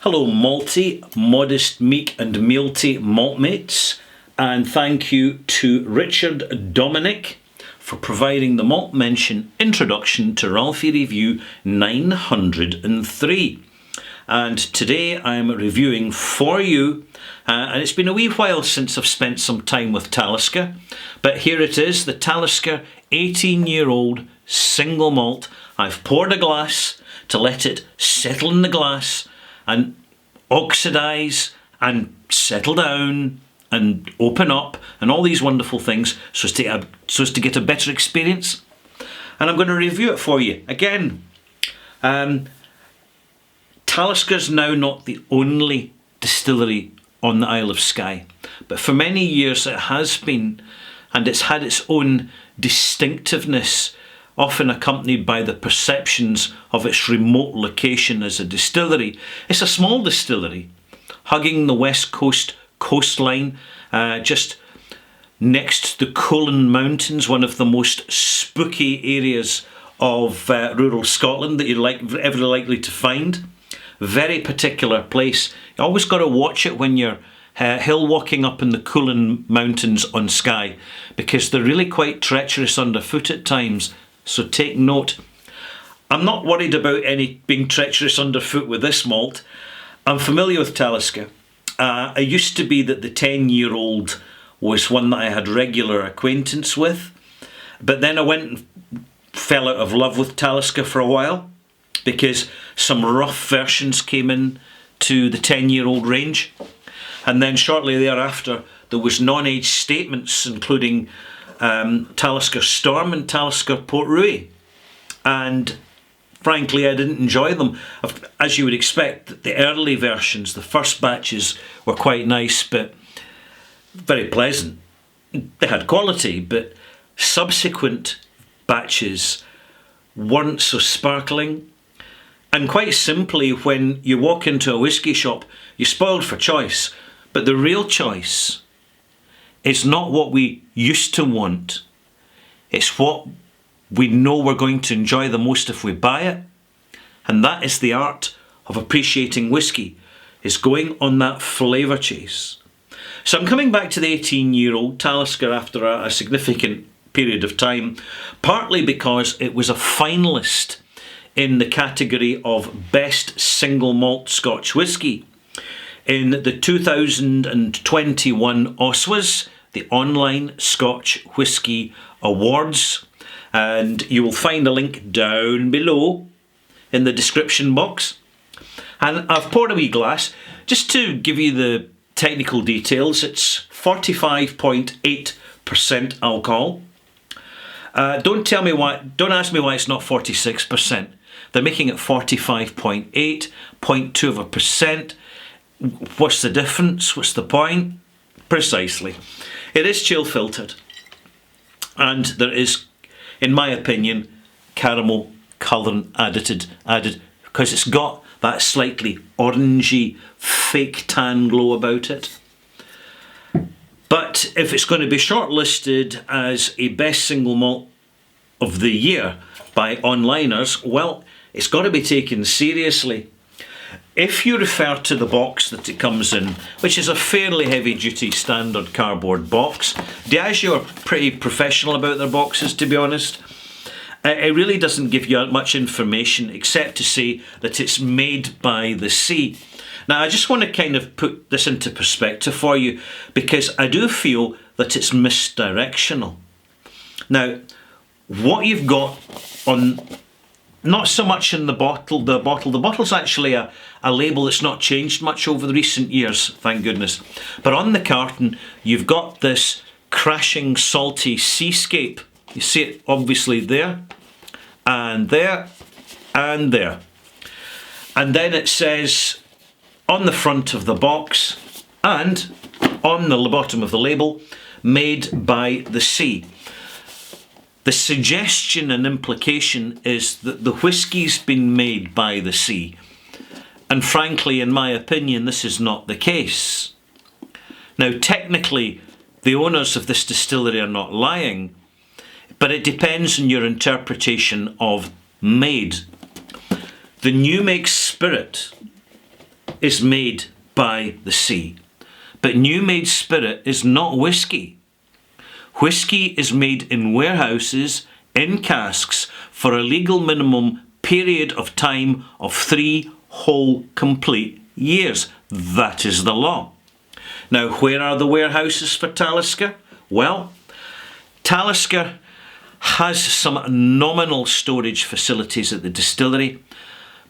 Hello malty, modest, meek and mealty maltmates, and thank you to Richard Dominic for providing the malt mention introduction to Ralphie Review 903. And today I'm reviewing for you, and it's been a wee while since I've spent some time with Talisker, but here it is, the Talisker 18-year-old single malt. I've poured a glass to let it settle in the glass and oxidise and settle down and open up and all these wonderful things so as to get a better experience. And I'm going to review it for you. Again, Talisker's now not the only distillery on the Isle of Skye, but for many years it has been, and it's had its own distinctiveness, often accompanied by the perceptions of its remote location as a distillery. It's a small distillery, hugging the west coast coastline, just next to the Cuillin Mountains, one of the most spooky areas of rural Scotland that you're ever likely to find. Very particular place. You always got to watch it when you're hill walking up in the Cuillin Mountains on Skye, because they're really quite treacherous underfoot at times. So take note. I'm not worried about any being treacherous underfoot with this malt. I'm familiar with Talisker. I used to be that the 10-year-old was one that I had regular acquaintance with. But then I went and fell out of love with Talisker for a while, because some rough versions came in to the 10-year-old range. And then shortly thereafter, there was non-age statements, including Talisker Storm and Talisker Portrui, and frankly I didn't enjoy them. As you would expect, the early versions, the first batches, were quite nice but very pleasant. They had quality, but subsequent batches weren't so sparkling. And quite simply, when you walk into a whisky shop, you're spoiled for choice, but the real choice, it's not what we used to want. It's what we know we're going to enjoy the most if we buy it. And that is the art of appreciating whisky, is going on that flavour chase. So I'm coming back to the 18-year-old Talisker after a significant period of time, partly because it was a finalist in the category of Best Single Malt Scotch Whisky in the 2021 OSWAs, the Online Scotch Whisky Awards, and you will find a link down below in the description box. And I've poured a wee glass just to give you the technical details. It's 45.8% alcohol. Don't ask me why it's not 46%. They're making it 45.8, 0.2%. What's the difference? What's the point? Precisely. It is chill filtered, and there is, in my opinion, caramel colouring added because it's got that slightly orangey fake tan glow about it. But if it's going to be shortlisted as a best single malt of the year by onliners, well, it's got to be taken seriously. If you refer to the box that it comes in, which is a fairly heavy-duty standard cardboard box, Diageo are pretty professional about their boxes, to be honest. It really doesn't give you much information except to say that it's made by the sea. Now, I just want to kind of put this into perspective for you, because I do feel that it's misdirectional. Now, what you've got on, not so much in the bottle's actually a label that's not changed much over the recent years, thank goodness. But on the carton, you've got this crashing, salty seascape. You see it obviously there, and there, and there. And then it says on the front of the box and on the bottom of the label, made by the sea. The suggestion and implication is that the whisky's been made by the sea. And frankly, in my opinion, this is not the case. Now, technically, the owners of this distillery are not lying, but it depends on your interpretation of made. The new make spirit is made by the sea. But new made spirit is not whisky. Whisky is made in warehouses, in casks, for a legal minimum period of time of 3 whole complete years. That is the law. Now, where are the warehouses for Talisker? Well, Talisker has some nominal storage facilities at the distillery,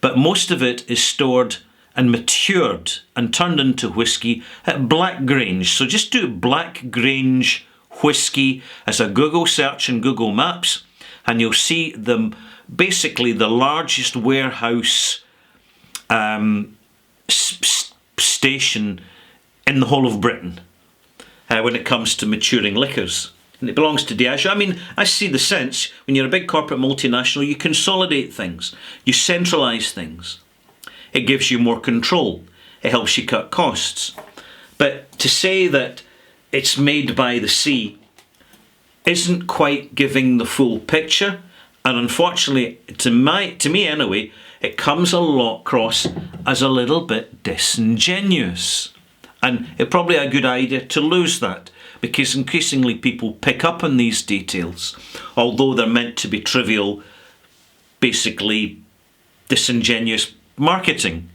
but most of it is stored and matured and turned into whisky at Blackgrange. So just do Blackgrange whisky as a Google search in Google Maps, and you'll see them basically the largest warehouse station in the whole of Britain when it comes to maturing liquors. And it belongs to Diageo. I mean, I see the sense. When you're a big corporate multinational, you consolidate things. You centralise things. It gives you more control. It helps you cut costs. But to say that it's made by the sea isn't quite giving the full picture. And unfortunately, to me anyway, it comes across as a little bit disingenuous. And it's probably a good idea to lose that, because increasingly people pick up on these details, although they're meant to be trivial, basically disingenuous marketing.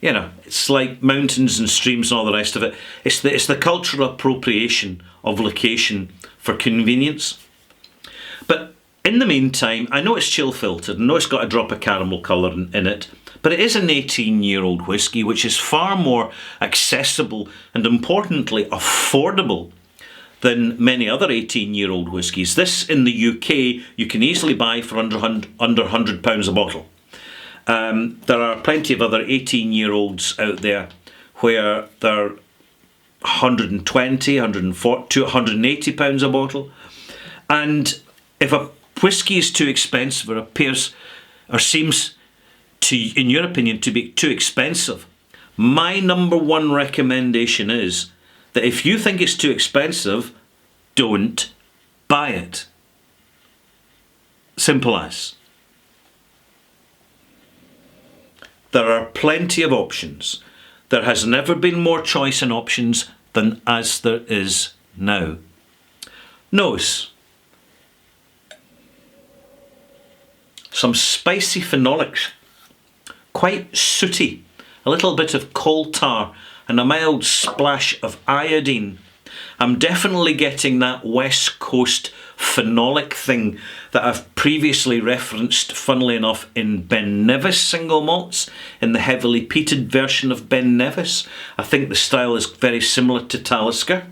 You know, it's like mountains and streams and all the rest of it. It's the cultural appropriation of location for convenience. But in the meantime, I know it's chill filtered, I know it's got a drop of caramel colour in it, but it is an 18-year-old whisky, which is far more accessible and, importantly, affordable than many other 18-year-old whiskies. This, in the UK, you can easily buy for under £100 a bottle. There are plenty of other 18-year-olds out there where they're 120, 140, £180 a bottle. And if a whisky is too expensive or appears or seems to, in your opinion, to be too expensive, my number one recommendation is that if you think it's too expensive, don't buy it. Simple as. There are plenty of options. There has never been more choice in options than as there is now. Nose. Some spicy phenolics, quite sooty, a little bit of coal tar and a mild splash of iodine. I'm definitely getting that West Coast phenolic thing that I've previously referenced, funnily enough, in Ben Nevis single malts, in the heavily peated version of Ben Nevis. I think the style is very similar to Talisker.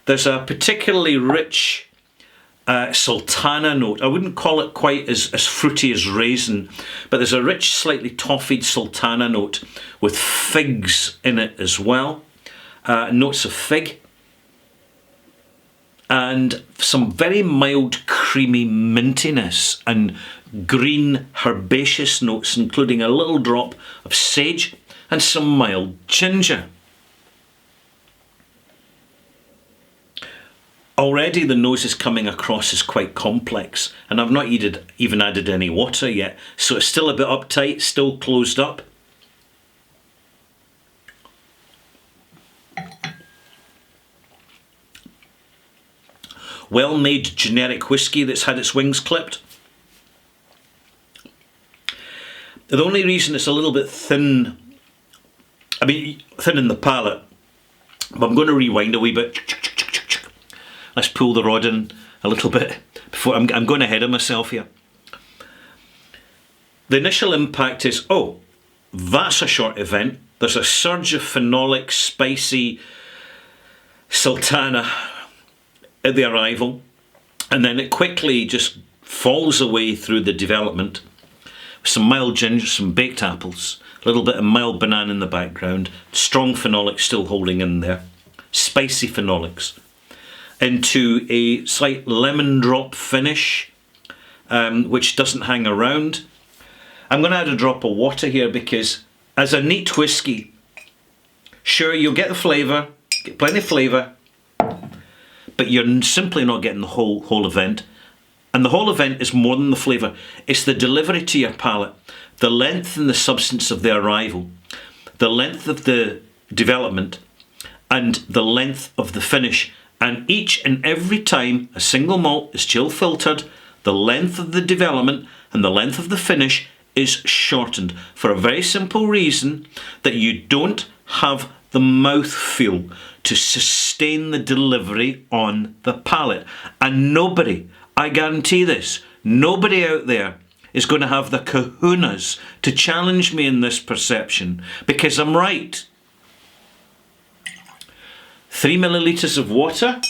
There's a particularly rich sultana note. I wouldn't call it quite as fruity as raisin, but there's a rich, slightly toffeed sultana note with figs in it as well. Notes of fig. And some very mild, creamy mintiness and green herbaceous notes, including a little drop of sage and some mild ginger. Already the nose is coming across as quite complex, and I've not even added any water yet, so it's still a bit uptight, still closed up. Well-made generic whisky that's had its wings clipped. The only reason it's a little bit thin, thin in the palate, but I'm going to rewind a wee bit. Let's pull the rod in a little bit before I'm going ahead of myself here. The initial impact is, oh, that's a short event. There's a surge of phenolic, spicy sultana at the arrival, and then it quickly just falls away through the development. Some mild ginger, some baked apples, a little bit of mild banana in the background, strong phenolics still holding in there, spicy phenolics, into a slight lemon drop finish, which doesn't hang around. I'm going to add a drop of water here because as a neat whisky, sure, you'll get the flavour, get plenty of flavour, but you're simply not getting the whole event. And the whole event is more than the flavour. It's the delivery to your palate, the length and the substance of the arrival, the length of the development, and the length of the finish. And each and every time a single malt is chill filtered, the length of the development and the length of the finish is shortened for a very simple reason, that you don't have the mouthfeel to sustain the delivery on the palate. And nobody, I guarantee this, nobody out there is going to have the kahunas to challenge me in this perception, because I'm right. 3 millilitres of water,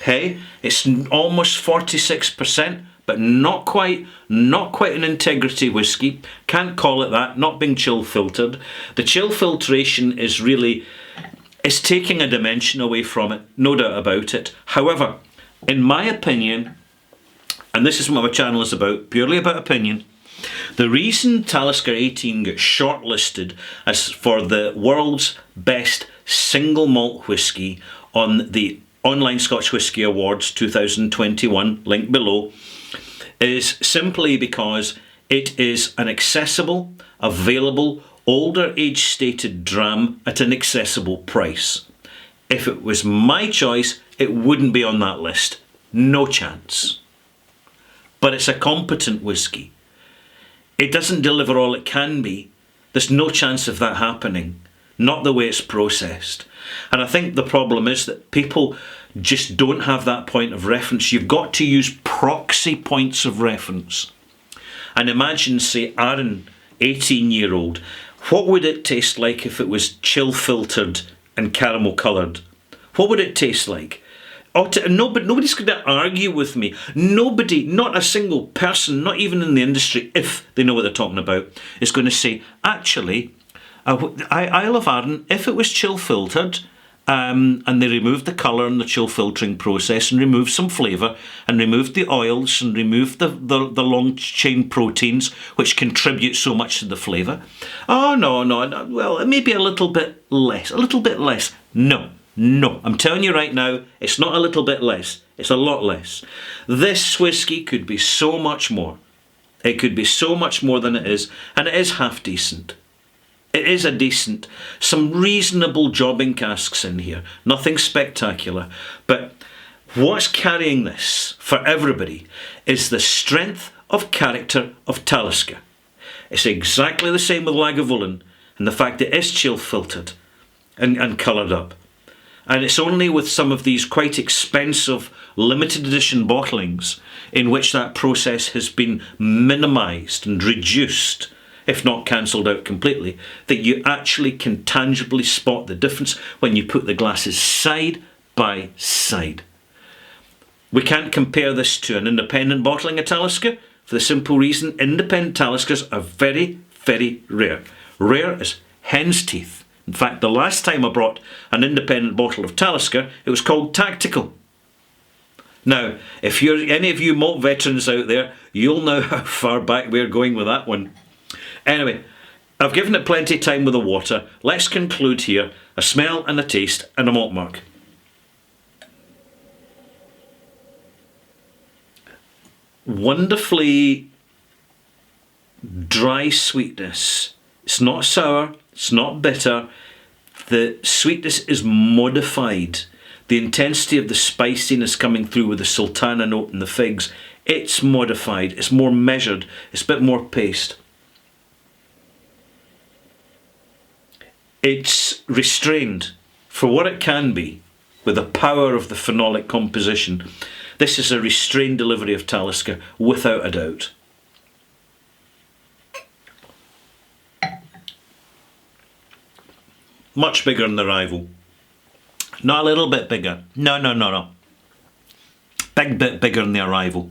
hey, it's almost 46%, but not quite an integrity whiskey. Can't call it that, not being chill filtered. The chill filtration is really, it's taking a dimension away from it, no doubt about it. However, in my opinion, and this is what my channel is about, purely about opinion, the reason Talisker 18 got shortlisted as for the world's best single malt whisky on the Online Scotch Whisky Awards 2021, link below, is simply because it is an accessible, available, older age stated dram at an accessible price. If it was my choice, it wouldn't be on that list. No chance. But it's a competent whisky. It doesn't deliver all it can be. There's no chance of that happening. Not the way it's processed. And I think the problem is that people just don't have that point of reference. You've got to use proxy points of reference. And imagine, say, Aaron, 18-year-old. What would it taste like if it was chill filtered and caramel coloured? What would it taste like? No, but nobody's going to argue with me. Nobody, not a single person, not even in the industry, if they know what they're talking about, is going to say, actually, Isle of Arran, if it was chill filtered, and they removed the colour in the chill filtering process and removed some flavour and removed the oils and removed the long chain proteins which contribute so much to the flavour. Oh, no, well, maybe a little bit less. No, I'm telling you right now, it's not a little bit less, it's a lot less. This whisky could be so much more. It could be so much more than it is, and it is half decent. It is a decent, some reasonable jobbing casks in here. Nothing spectacular. But what's carrying this for everybody is the strength of character of Talisker. It's exactly the same with Lagavulin, and the fact it is chill filtered and coloured up. And it's only with some of these quite expensive limited edition bottlings in which that process has been minimised and reduced, if not cancelled out completely, that you actually can tangibly spot the difference when you put the glasses side by side. We can't compare this to an independent bottling of Talisker for the simple reason independent Taliskers are very, very rare. Rare as hen's teeth. In fact, the last time I brought an independent bottle of Talisker, it was called Tactical. Now, if you're any of you malt veterans out there, you'll know how far back we're going with that one. Anyway, I've given it plenty of time with the water. Let's conclude here. A smell and a taste and a malt mark. Wonderfully dry sweetness. It's not sour, it's not bitter. The sweetness is modified. The intensity of the spiciness coming through with the sultana note and the figs, it's modified, it's more measured, it's a bit more paste. It's restrained for what it can be with the power of the phenolic composition. This is a restrained delivery of Talisker, without a doubt. Much bigger than the rival. Not a little bit bigger. No. Big bit bigger than the Arrival.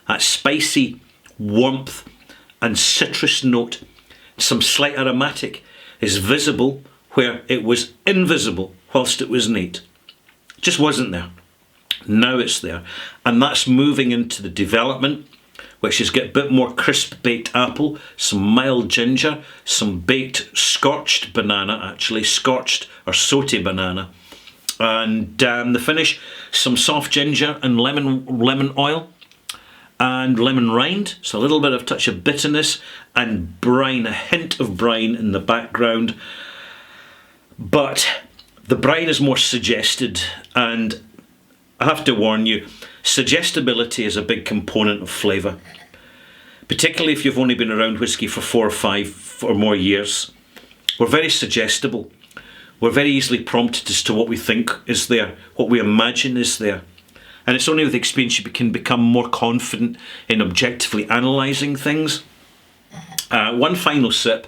That spicy warmth and citrus note, some slight aromatic, is visible where it was invisible whilst it was neat. It just wasn't there. Now it's there. And that's moving into the development, which has got a bit more crisp baked apple, some mild ginger, some baked scorched banana, actually, scorched or sauté banana, And the finish, some soft ginger and lemon oil and lemon rind, so a little bit of touch of bitterness, and brine, a hint of brine in the background. But the brine is more suggested, and I have to warn you, suggestibility is a big component of flavour, particularly if you've only been around whisky for 4 or 5 or more years. We're very suggestible. We're very easily prompted as to what we think is there, what we imagine is there. And it's only with experience you can become more confident in objectively analysing things. One final sip.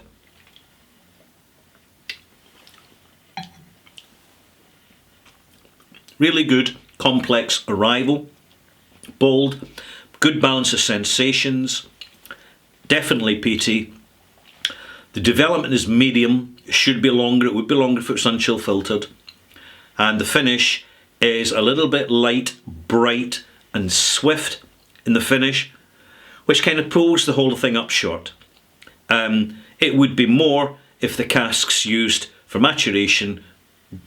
Really good, complex arrival. Bold, good balance of sensations. Definitely peaty. The development is medium. It should be longer. It would be longer if it was unchill filtered. And the finish is a little bit light, bright and swift in the finish, which kind of pulls the whole thing up short. It would be more if the casks used for maturation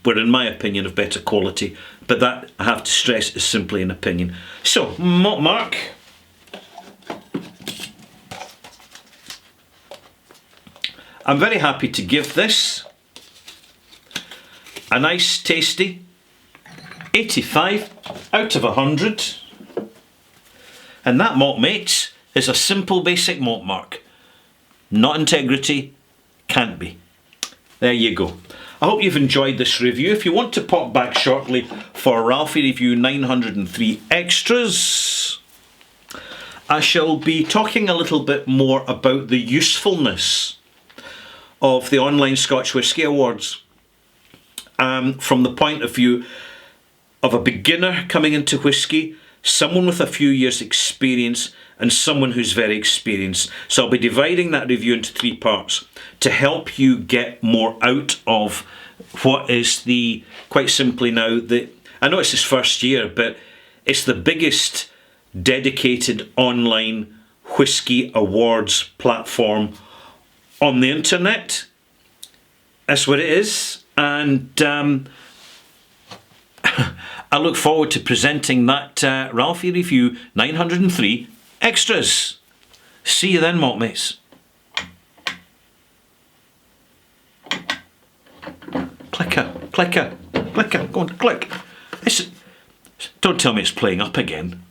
were, in my opinion, of better quality, but that, I have to stress, is simply an opinion. So, malt mark. I'm very happy to give this a nice tasty 85 out of 100. And that, malt mates, is a simple basic malt mark. Not integrity, can't be. There you go. I hope you've enjoyed this review. If you want to pop back shortly for Ralphie Review 903 Extras, I shall be talking a little bit more about the usefulness of the online Scotch Whisky Awards from the point of view of a beginner coming into whisky, someone with a few years experience and someone who's very experienced. So I'll be dividing that review into 3 parts to help you get more out of what is the, quite simply now, I know it's his first year, but it's the biggest dedicated online whisky awards platform on the internet. That's what it is, and I look forward to presenting that Ralphie Review 903 Extras. See you then, malt mates. Clicker, clicker, clicker, go on, click. Don't tell me it's playing up again.